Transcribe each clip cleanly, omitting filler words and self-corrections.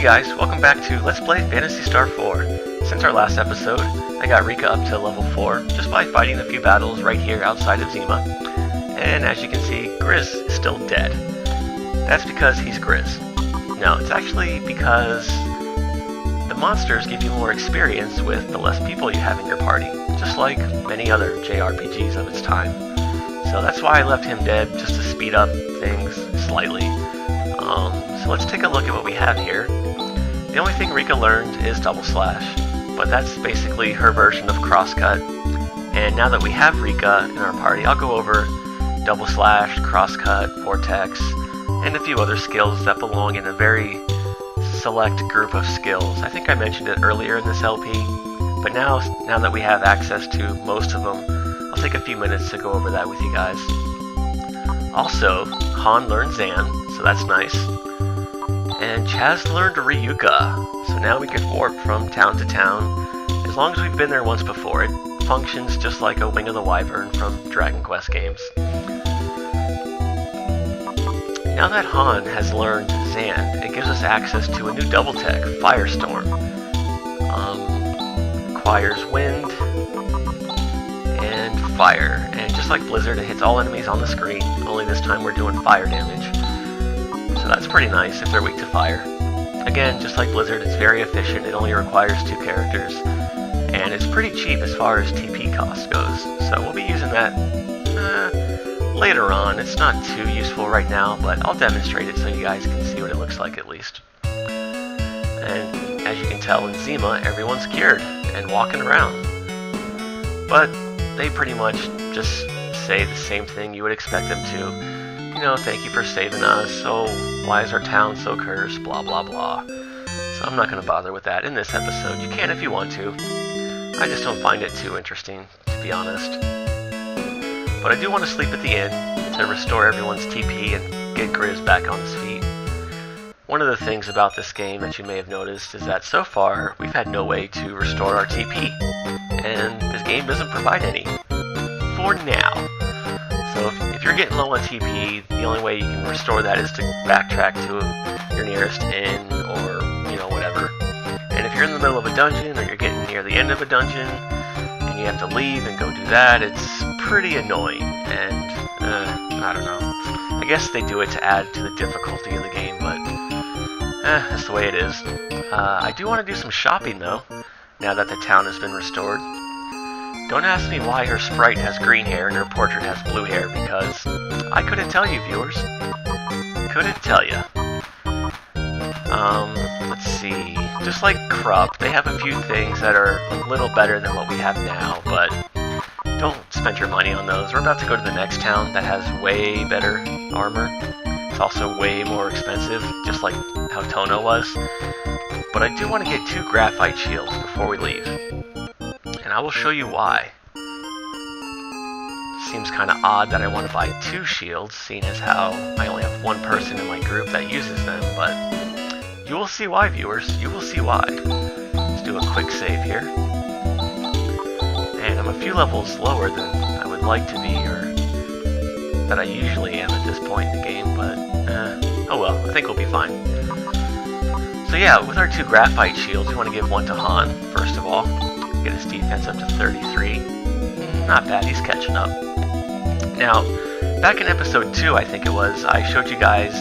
guys, welcome back to Let's Play Phantasy Star 4. Since our last episode, I got Rika up to level 4 just by fighting a few battles right here outside of Zima. And as you can see, Grizz is still dead. That's because he's Grizz. No, it's actually because the monsters give you more experience with the less people you have in your party, just like many other JRPGs of its time. So that's why I left him dead, just to speed up things slightly. So let's take a look at what we have here. The only thing Rika learned is double slash, but that's basically her version of crosscut. And now that we have Rika in our party, I'll go over double slash, crosscut, vortex, and a few other skills that belong in a very select group of skills. I think I mentioned it earlier in this LP, but now that we have access to most of them, I'll take a few minutes to go over that with you guys. Also, Hahn learned Zan, so that's nice. And Chaz learned Ryuka, so now we can warp from town to town. As long as we've been there once before, it functions just like a Wing of the Wyvern from Dragon Quest games. Now that Hahn has learned Zan, it gives us access to a new double tech, Firestorm. Requires wind and fire, and just like Blizzard, it hits all enemies on the screen, only this time we're doing fire damage. So that's pretty nice if they're weak to fire. Again, just like Blizzard, it's very efficient, it only requires 2 characters, and it's pretty cheap as far as TP cost goes, so we'll be using that later on. It's not too useful right now, but I'll demonstrate it so you guys can see what it looks like at least. And as you can tell in Zima, everyone's cured and walking around. But they pretty much just say the same thing you would expect them to. You know, thank you for saving us, so why is our town so cursed, blah blah blah. So I'm not going to bother with that in this episode. You can if you want to. I just don't find it too interesting, to be honest. But I do want to sleep at the inn to restore everyone's TP and get Grizz back on his feet. One of the things about this game that you may have noticed is that so far we've had no way to restore our TP, and this game doesn't provide any. For now. So if you're getting low on TP, the only way you can restore that is to backtrack to your nearest inn or, you know, whatever. And if you're in the middle of a dungeon or you're getting near the end of a dungeon and you have to leave and go do that, it's pretty annoying, and I don't know. I guess they do it to add to the difficulty of the game, but that's the way it is. I do want to do some shopping though, now that the town has been restored. Don't ask me why her sprite has green hair and her portrait has blue hair, because I couldn't tell you, viewers. Couldn't tell you. Let's see. Just like Krupp, they have a few things that are a little better than what we have now, but don't spend your money on those. We're about to go to the next town that has way better armor. It's also way more expensive, just like how Tono was. But I do want to get 2 Graphite Shields before we leave. And I will show you why. Seems kind of odd that I want to buy 2 shields, seeing as how I only have 1 person in my group that uses them, but you will see why, viewers. You will see why. Let's do a quick save here. And I'm a few levels lower than I would like to be, or that I usually am at this point in the game, but oh well, I think we'll be fine. So yeah, with our 2 Graphite Shields, we want to give 1 to Hahn, first of all. Get his defense up to 33. Not bad, he's catching up. Now, back in episode 2, I think it was, I showed you guys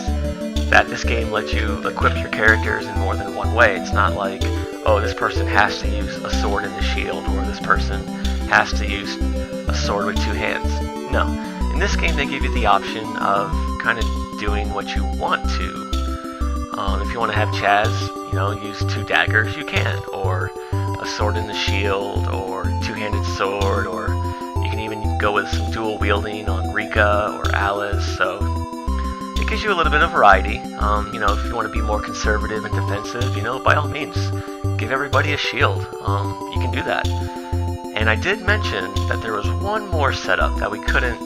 that this game lets you equip your characters in more than one way. It's not like, oh, this person has to use a sword and a shield, or this person has to use a sword with 2 hands. No. In this game, they give you the option of kind of doing what you want to. If you want to have Chaz, you know, use 2 daggers, you can, or a sword and a shield, or 2-handed sword, or you can even go with some dual wielding on Rika or Alice, so it gives you a little bit of variety. You know, if you want to be more conservative and defensive, you know, by all means, give everybody a shield. You can do that. And I did mention that there was one more setup that we couldn't,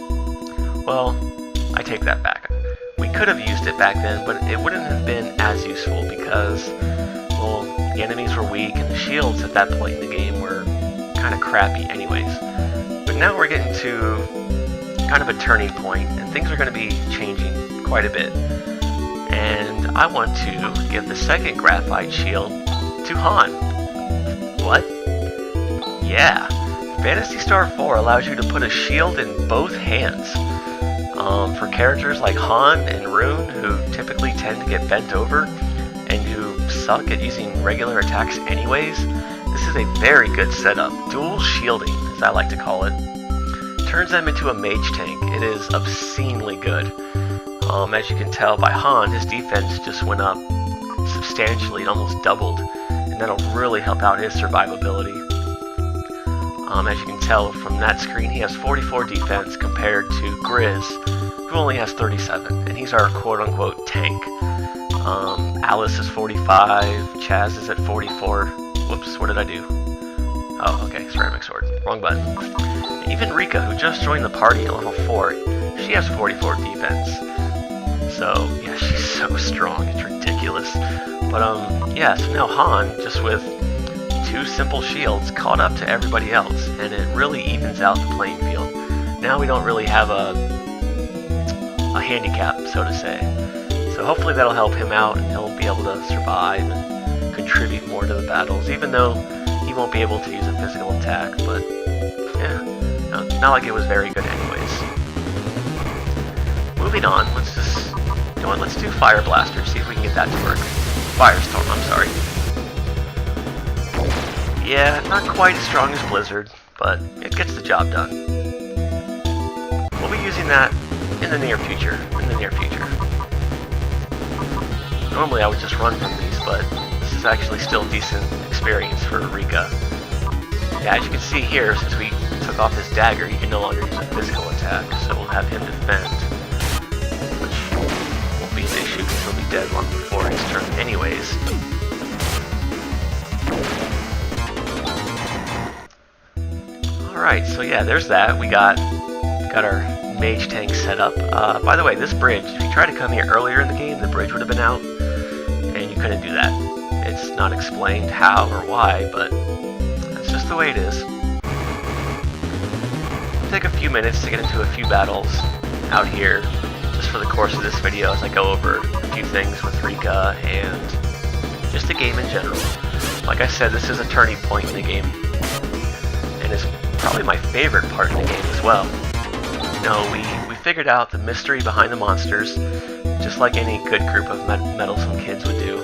well, I take that back. We could have used it back then, but it wouldn't have been as useful because, well, the enemies were weak and the shields at that point in the game were kind of crappy anyways. But now we're getting to kind of a turning point, and things are going to be changing quite a bit. And I want to give the second Graphite Shield to Hahn. What? Yeah. Phantasy Star 4 allows you to put a shield in both hands. For characters like Hahn and Rune, who typically tend to get bent over, and who suck at using regular attacks anyways, this is a very good setup. Dual shielding, as I like to call it. Turns them into a Mage Tank. It is obscenely good. As you can tell by Hahn, his defense just went up substantially, it almost doubled, and that'll really help out his survivability. As you can tell from that screen, he has 44 defense compared to Grizz, who only has 37, and he's our quote-unquote tank. Alice is 45, Chaz is at 44. Whoops, what did I do? Oh, okay, ceramic sword. Wrong button. Even Rika, who just joined the party at level 4, she has 44 defense. So, yeah, she's so strong, it's ridiculous. But, yeah, so now Hahn, just with 2 simple shields, caught up to everybody else, and it really evens out the playing field. Now we don't really have a handicap, so to say. So hopefully that'll help him out, and he'll be able to survive and contribute more to the battles, even though he won't be able to use a physical attack, but yeah, not like it was very good anyways. Moving on, let's do Fire Blaster, see if we can get that to work. Firestorm, I'm sorry. Yeah, not quite as strong as Blizzard, but it gets the job done. We'll be using that in the near future, Normally I would just run from these, but this is actually still decent experience for Rika. Yeah, as you can see here, since we took off his dagger, he can no longer use a physical attack, so we'll have him defend, which won't be an issue because he'll be dead long before his turn anyways. Alright, so yeah, there's that. We got our Mage Tank set up. By the way, this bridge, if you tried to come here earlier in the game, the bridge would have been out, and you couldn't do that. It's not explained how or why, but that's just the way it is. It'll take a few minutes to get into a few battles out here, just for the course of this video as I go over a few things with Rika and just the game in general. Like I said, this is a turning point in the game, and it's probably my favorite part in the game as well. You know, we figured out the mystery behind the monsters, just like any good group of meddlesome kids would do.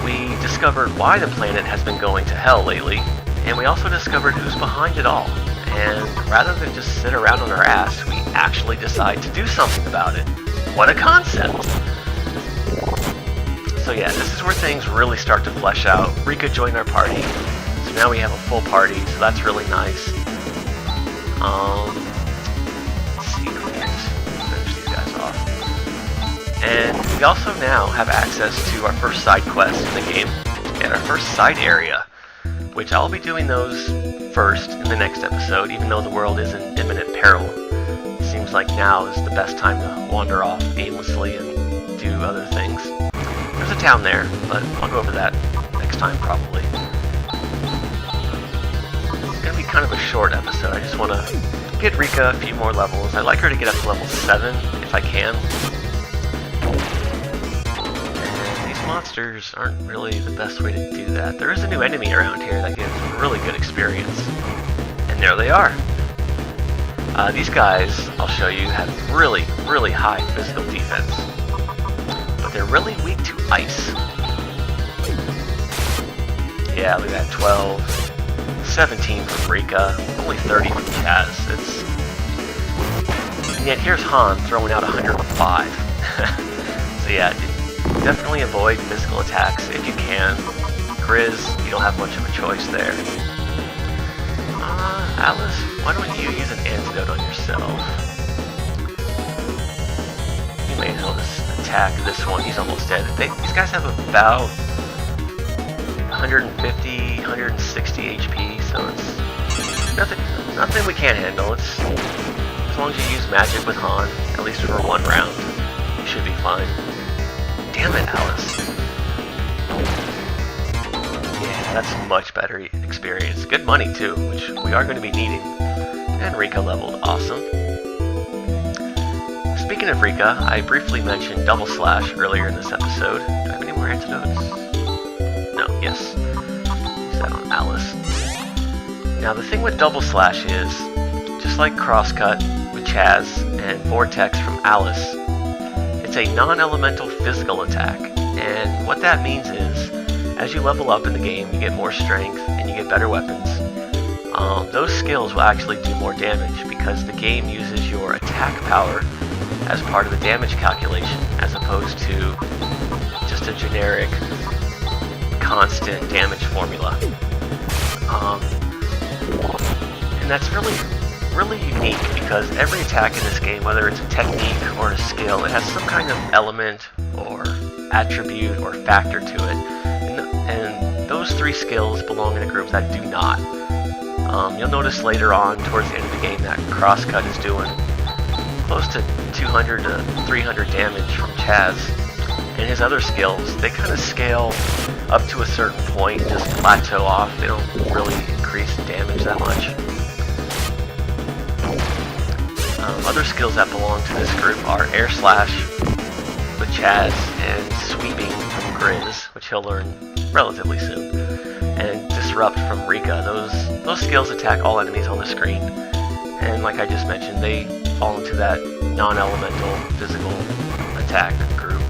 We discovered why the planet has been going to hell lately, and we also discovered who's behind it all. And rather than just sit around on our ass, we actually decide to do something about it. What a concept! So yeah, this is where things really start to flesh out. Rika joined our party, so now we have a full party, so that's really nice. Let's see if we can finish these guys off. And we also now have access to our first side quest in the game, and our first side area, which I'll be doing those first in the next episode, even though the world is in imminent peril. It seems like now is the best time to wander off aimlessly and do other things. There's a town there, but I'll go over that next time probably. It's going to be kind of a short episode. I just want to get Rika a few more levels. I'd like her to get up to level 7 if I can. And these monsters aren't really the best way to do that. There is a new enemy around here that gives really good experience. And there they are. These guys, I'll show you, have really, really high physical defense. But they're really weak to ice. Yeah, look at that, 12, 17 from Rika, only 30 from Chaz. And yet here's Hahn throwing out 105. So yeah, definitely avoid physical attacks if you can. Grizz, you don't have much of a choice there. Alice, why don't you use an antidote on yourself? You may as well just attack this one. He's almost dead. These guys have about 150, 160 HP, so it's nothing we can't handle. It's as long as you use magic with Hahn, at least for one round, you should be fine. Damn it, Alice. Yeah, that's much better experience. Good money too, which we are going to be needing. And Rika leveled, awesome. speaking of Rika, I briefly mentioned Double Slash earlier in this episode. Do I have any more antidotes? No, yes. Use that on Alice. Now the thing with Double Slash is, just like Crosscut with Chaz and Vortex from Alice, it's a non-elemental physical attack. And what that means is, as you level up in the game, you get more strength and you get better weapons. Those skills will actually do more damage because the game uses your attack power as part of the damage calculation, as opposed to just a generic constant damage formula. And that's really unique because every attack in this game, whether it's a technique or a skill, it has some kind of element or attribute or factor to it. And those three skills belong in a group that do not. You'll notice later on, towards the end of the game, that Crosscut is doing close to 200 to 300 damage from Chaz. And his other skills, they kind of scale up to a certain point and just plateau off. They don't really increase damage that much. Other skills that belong to this group are Air Slash with Chaz and Sweeping from Grizz, which he'll learn relatively soon, and Disrupt from Rika. Those skills attack all enemies on the screen, and like I just mentioned, they fall into that non-elemental physical attack group.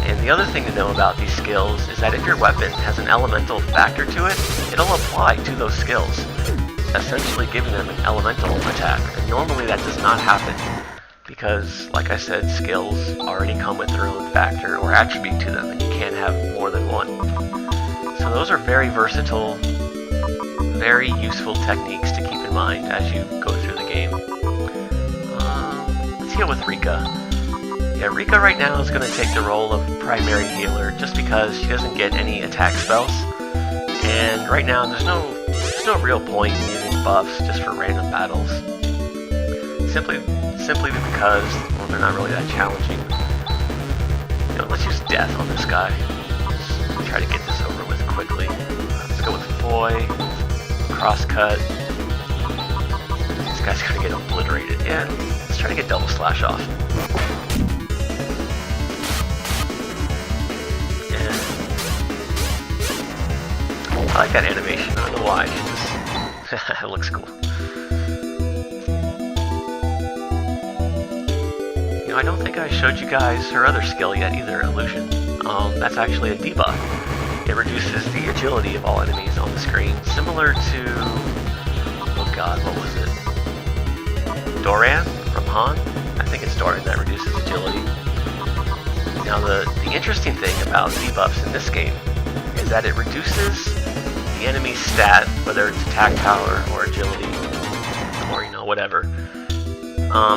And the other thing to know about these skills is that if your weapon has an elemental factor to it, it'll apply to those skills, essentially giving them an elemental attack. And normally that does not happen because, like I said, skills already come with their own factor or attribute to them, and you can't have more than one. So those are very versatile, very useful techniques to keep in mind as you go through the game. Let's heal with Rika. Yeah, Rika right now is going to take the role of primary healer just because she doesn't get any attack spells. And right now there's no real point in using buffs just for random battles. Simply because, well, they're not really that challenging. You know, let's use Death on this guy. Let's try to get this over with quickly. Let's go with Foy, Crosscut. This guy's gonna get obliterated. Yeah, let's try to get Double Slash off. And I like that animation. I don't know why. It just it looks cool. You know, I don't think I showed you guys her other skill yet either, Illusion. That's actually a debuff. It reduces the agility of all enemies on the screen, similar to, oh god, what was it? Doran from Hahn? I think it's Doran that reduces agility. Now the interesting thing about debuffs in this game is that it reduces the enemy's stat, whether it's attack power or agility, or you know, whatever.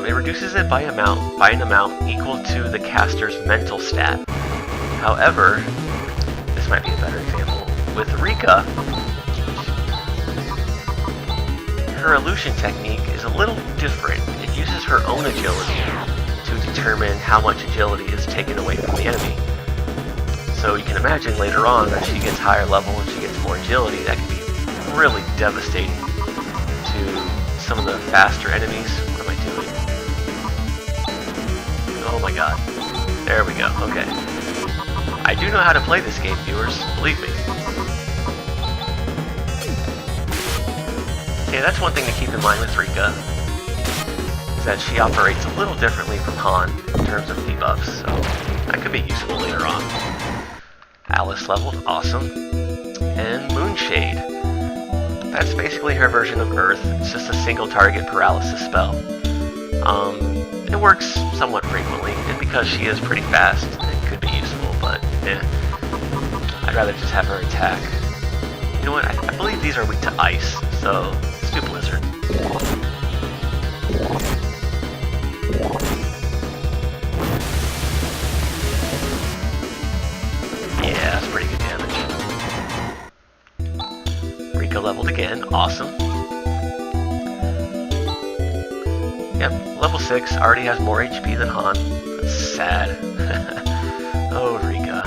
It reduces it by an amount equal to the caster's mental stat. However, this might be a better example. With Rika, her illusion technique is a little different. It uses her own agility to determine how much agility is taken away from the enemy. So you can imagine later on that she gets higher level and she gets more agility. That can be really devastating to some of the faster enemies. What am I doing? Oh my god. There we go. Okay. I do know how to play this game, viewers. Believe me. Okay, that's one thing to keep in mind with Rika, is that she operates a little differently from Hahn in terms of debuffs, so that could be useful later on. Alice leveled, awesome. And Moonshade. That's basically her version of Earth. It's just a single target paralysis spell. It works somewhat frequently, and because she is pretty fast, it could be useful, but I'd rather just have her attack. You know what, I believe these are weak to ice, so let's do Blizzard. Yeah, that's pretty good damage. Rika leveled again, awesome. Yep, level 6, already has more HP than Hahn. That's sad. Oh, Rika.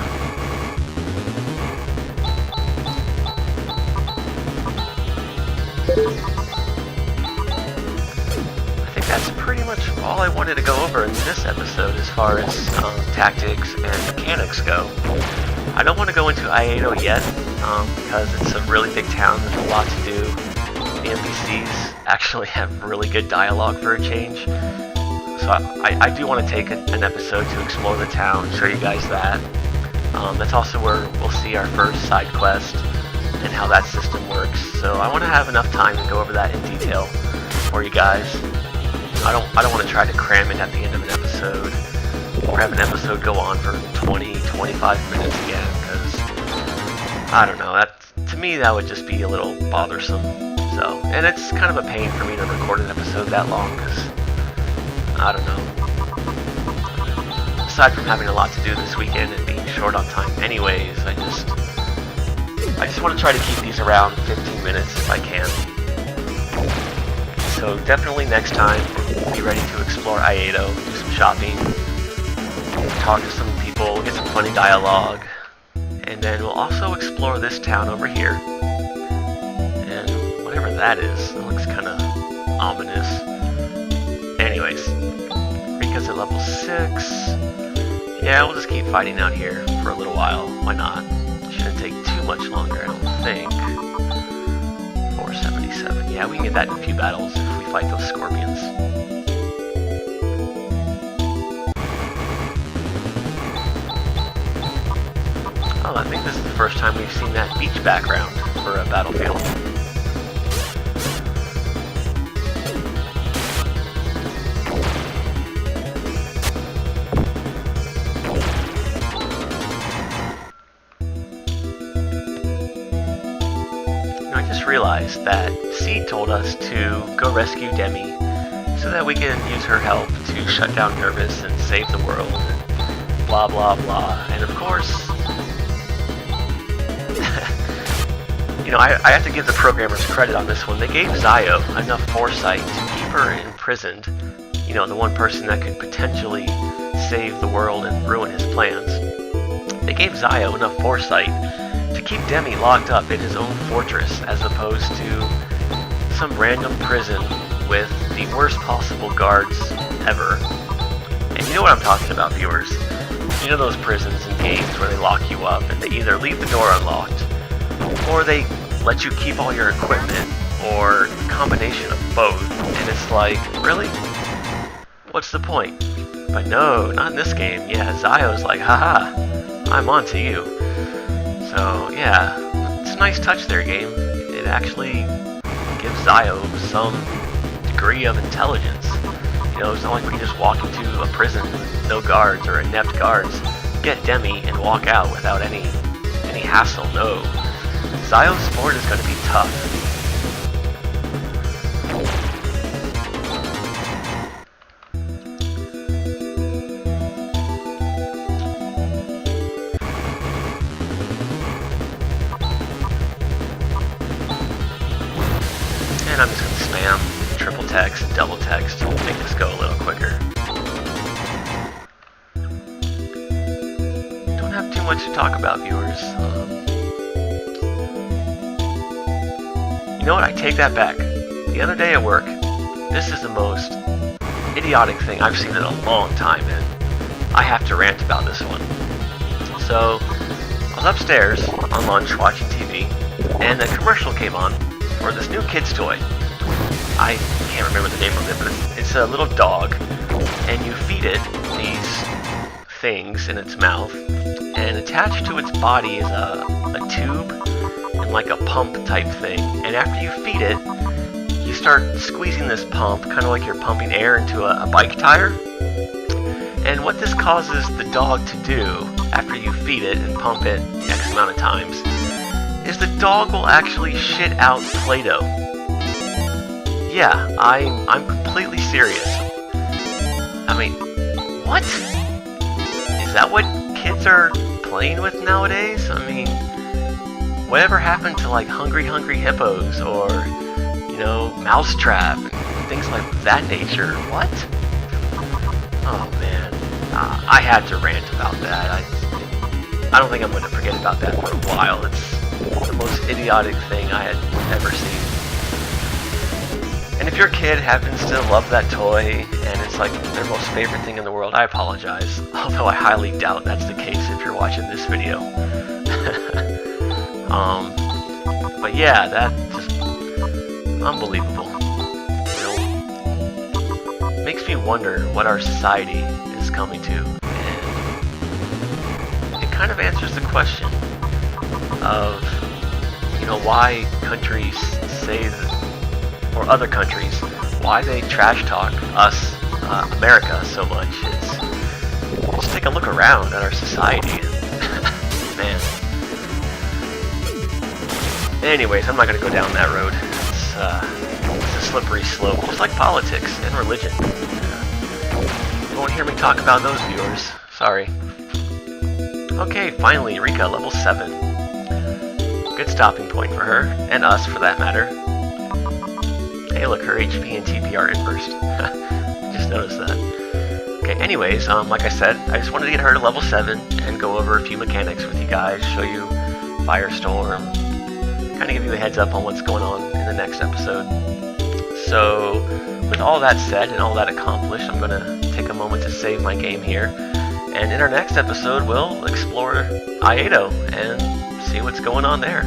I think that's pretty much all all I wanted to go over in this episode as far as tactics and mechanics go. I don't want to go into Iato yet, because it's a really big town, there's a lot to do. The NPCs actually have really good dialogue for a change. So I do want to take an episode to explore the town, show you guys that. That's also where we'll see our first side quest and how that system works. So I want to have enough time to go over that in detail for you guys. I don't want to try to cram it at the end of an episode or have an episode go on for 20-25 minutes again, because I don't know, to me that would just be a little bothersome. So, and it's kind of a pain for me to record an episode that long, because I don't know. Aside from having a lot to do this weekend and being short on time anyways, I just want to try to keep these around 15 minutes if I can. So definitely next time, we'll be ready to explore Iato, do some shopping, talk to some people, get some funny dialogue, and then we'll also explore this town over here. And whatever that is, it looks kind of ominous. Anyways, Rika's at level 6. Yeah, we'll just keep fighting out here for a little while. Why not? Shouldn't take too much longer, I don't think. 477. Yeah, we can get that in a few battles if we fight those scorpions. Oh, I think this is the first time we've seen that beach background for a battlefield. Realized that Seed told us to go rescue Demi so that we can use her help to shut down Nervous and save the world, and blah blah blah. And of course, you know, I have to give the programmers credit on this one. They gave Zio enough foresight to keep her imprisoned, you know, the one person that could potentially save the world and ruin his plans. They gave Zio enough foresight to keep Demi locked up in his own fortress as opposed to some random prison with the worst possible guards ever. And you know what I'm talking about, viewers. You know those prisons and games where they lock you up and they either leave the door unlocked or they let you keep all your equipment, or a combination of both, and it's like, really? What's the point? But no, not in this game. Yeah, Zio's like, haha, I'm on to you. So, yeah, it's a nice touch there, game. It actually gives Zio some degree of intelligence. You know, it's not like we can just walk into a prison with no guards or inept guards, get Demi, and walk out without any hassle. No. Zio's sport is going to be tough. And I'm just going to spam triple text, double text to make this go a little quicker. Don't have too much to talk about, viewers. You know what? I take that back. The other day at work, this is the most idiotic thing I've seen in a long time, and I have to rant about this one. So, I was upstairs on lunch watching TV, and a commercial came on for this new kid's toy. I can't remember the name of it, but it's a little dog, and you feed it these things in its mouth, and attached to its body is a tube and like a pump type thing, and after you feed it, you start squeezing this pump, kind of like you're pumping air into a bike tire. And what this causes the dog to do, after you feed it and pump it X amount of times, is the dog will actually shit out Play-Doh. Yeah, I'm completely serious. I mean, what? Is that what kids are playing with nowadays? I mean, whatever happened to like Hungry Hungry Hippos or, you know, Mousetrap and things like that nature? What? Oh man, I had to rant about that. I don't think I'm going to forget about that for a while. It's the most idiotic thing I had ever seen. And if your kid happens to love that toy and it's like their most favorite thing in the world, I apologize. Although I highly doubt that's the case if you're watching this video. But yeah, that just unbelievable. Makes me wonder what our society is coming to. And it kind of answers the question of, why countries say that, or other countries, why they trash talk us, America, so much. Just take a look around at our society. Man. Anyways, I'm not going to go down that road. It's a slippery slope, just like politics and religion. You won't hear me talk about those, viewers. Sorry. Okay, finally, Rika, level 7. Good stopping point for her, and us for that matter. Hey, look, her HP and TP are inversed. Just noticed that. Okay, anyways, like I said, I just wanted to get her to level 7 and go over a few mechanics with you guys, show you Firestorm, kind of give you a heads up on what's going on in the next episode. So, with all that said and all that accomplished, I'm going to take a moment to save my game here. And in our next episode, we'll explore Iato and see what's going on there.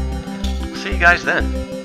See you guys then.